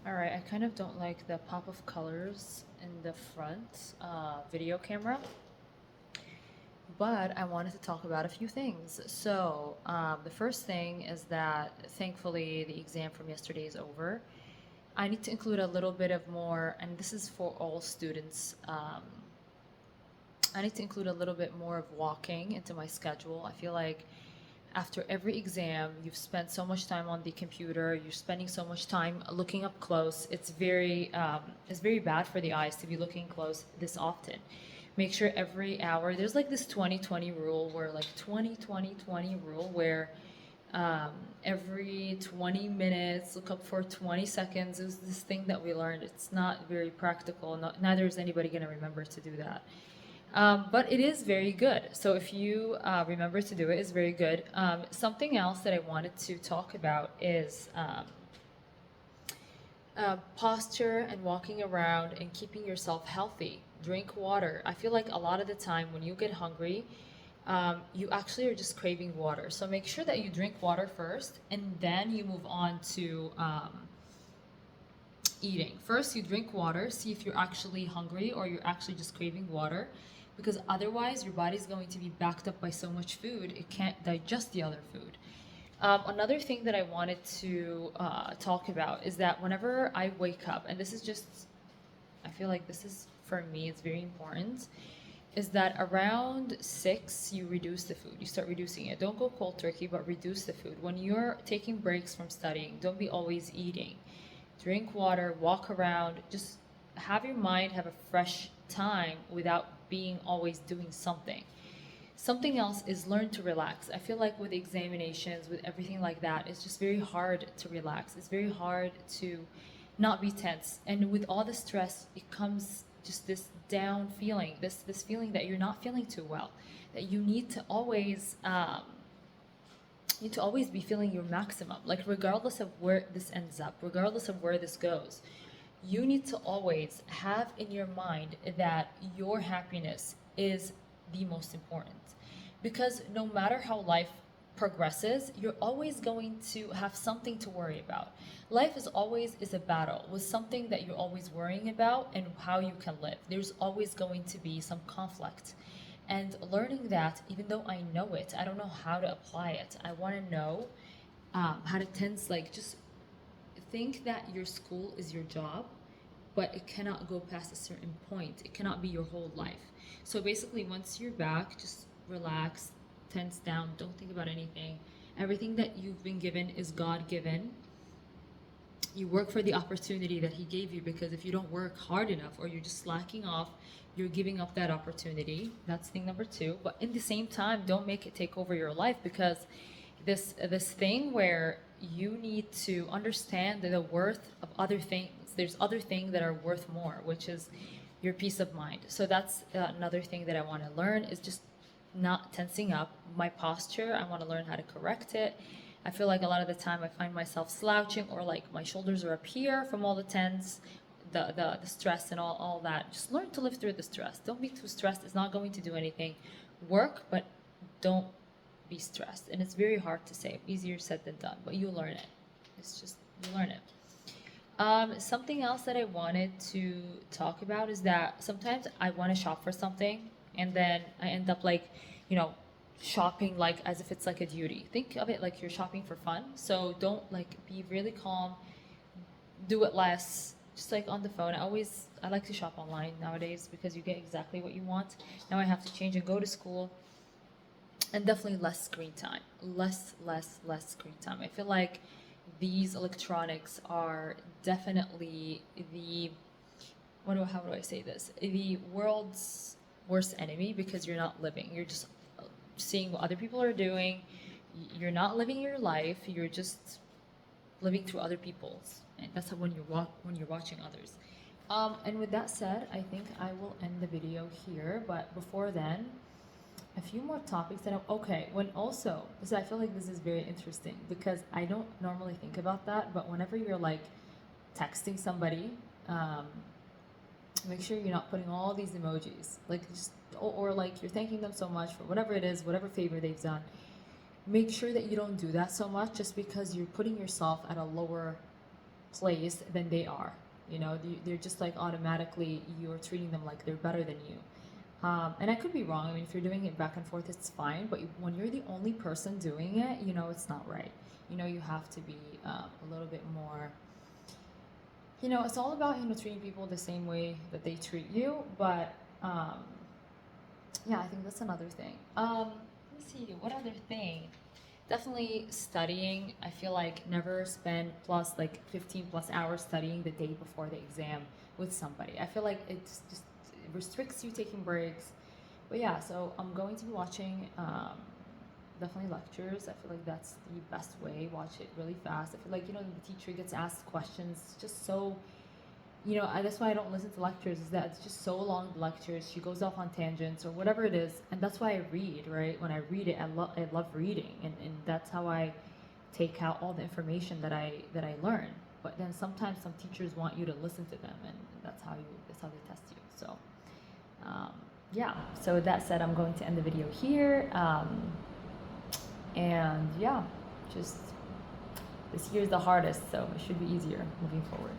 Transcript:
All right, I kind of don't like the pop of colors in the front video camera, but I wanted to talk about a few things. So, the first thing is that thankfully the exam from yesterday is over. I need to include a little bit of more, and this is for all students. I need to include a little bit more of walking into my schedule. I feel like after every exam, you've spent so much time on the computer, you're spending so much time looking up close. It's very bad for the eyes to be looking close this often. Make sure every hour, there's like this 20-20 rule where like 20-20-20 rule where um, every 20 minutes, look up for 20 seconds is this thing that we learned. It's not very practical. Neither is anybody going to remember to do that. But it is very good. So if you remember to do it, it's very good. Something else that I wanted to talk about is posture and walking around and keeping yourself healthy. Drink water. I feel like a lot of the time when you get hungry, you actually are just craving water. So make sure that you drink water first and then you move on to eating. First, you drink water, see if you're actually hungry or you're actually just craving water, because otherwise, your body's going to be backed up by so much food, it can't digest the other food. Another thing that I wanted to talk about is that whenever I wake up, and this is just, I feel like this is for me, it's very important, is that around 6, you reduce the food. You start reducing it. Don't go cold turkey, but reduce the food. When you're taking breaks from studying, don't be always eating. Drink water, walk around, just have your mind have a fresh time without being always doing something. Something else is learn to relax. I feel like with examinations, with everything like that, it's just very hard to relax. It's very hard to not be tense. And with all the stress, it comes just this down feeling, this feeling that you're not feeling too well, that you need to always be feeling your maximum. Like regardless of where this ends up, regardless of where this goes, you need to always have in your mind that your happiness is the most important. Because no matter how life progresses, you're always going to have something to worry about. Life is a battle with something that you're always worrying about and how you can live. There's always going to be some conflict. And learning that, even though I know it, I don't know how to apply it. I want to know how to tense, like, just think that your school is your job, but it cannot go past a certain point. It cannot be your whole life. So basically, once you're back, just relax, tense down, don't think about anything. Everything that you've been given is God given. You work for the opportunity that He gave you, because if you don't work hard enough or you're just slacking off, you're giving up that opportunity. That's thing number two. But in the same time, don't make it take over your life, because this thing where you need to understand the worth of other things. There's other things that are worth more, which is your peace of mind. So that's another thing that I want to learn is just not tensing up. My posture, I want to learn how to correct it. I feel like a lot of the time I find myself slouching, or like my shoulders are up here from all the tense, the stress and all that. Just learn to live through the stress. Don't be too stressed. It's not going to do anything. Work, but don't be stressed. And it's very hard to say. Easier said than done, but you learn it. It's just, you learn it. Something else that I wanted to talk about is that sometimes I want to shop for something and then I end up like, you know, shopping like as if it's like a duty. Think of it like you're shopping for fun. So don't, like, be really calm, do it less. Just like on the phone. I like to shop online nowadays because you get exactly what you want. Now I have to change and go to school, and definitely less screen time. Less screen time. I feel like these electronics are definitely the how do I say this? The world's worst enemy, because you're not living. You're just seeing what other people are doing. You're not living your life. You're just living through other people's, and that's how when you're watching others. And with that said, I think I will end the video here. But before then, a few more topics that okay, when also, so I feel like this is very interesting because I don't normally think about that, but whenever you're like texting somebody, um, make sure you're not putting all these emojis, like just or like you're thanking them so much for whatever it is, whatever favor they've done. Make sure that you don't do that so much, just because you're putting yourself at a lower place than they are. You know, they're just like automatically you're treating them like they're better than you. And I could be wrong. I mean, if you're doing it back and forth, it's fine. But when you're the only person doing it, you know, it's not right. You know, you have to be a little bit more. You know, it's all about, you know, treating people the same way that they treat you. But yeah, I think that's another thing. Let me see. What other thing? Definitely studying. I feel like never spend plus like 15 plus hours studying the day before the exam with somebody. I feel like just it restricts you taking breaks. But yeah, so I'm going to be watching definitely lectures. I feel like that's the best way. Watch it really fast. I feel like, you know, the teacher gets asked questions just so, you know, that's why I don't listen to lectures, is that it's just so long, the lectures. She goes off on tangents or whatever it is. And that's why I read, right? When I read it, I love reading. And that's how I take out all the information that I learn. But then sometimes some teachers want you to listen to them, and that's how they test you. So yeah, so with that said, I'm going to end the video here. And yeah, just this year's the hardest, so it should be easier moving forward.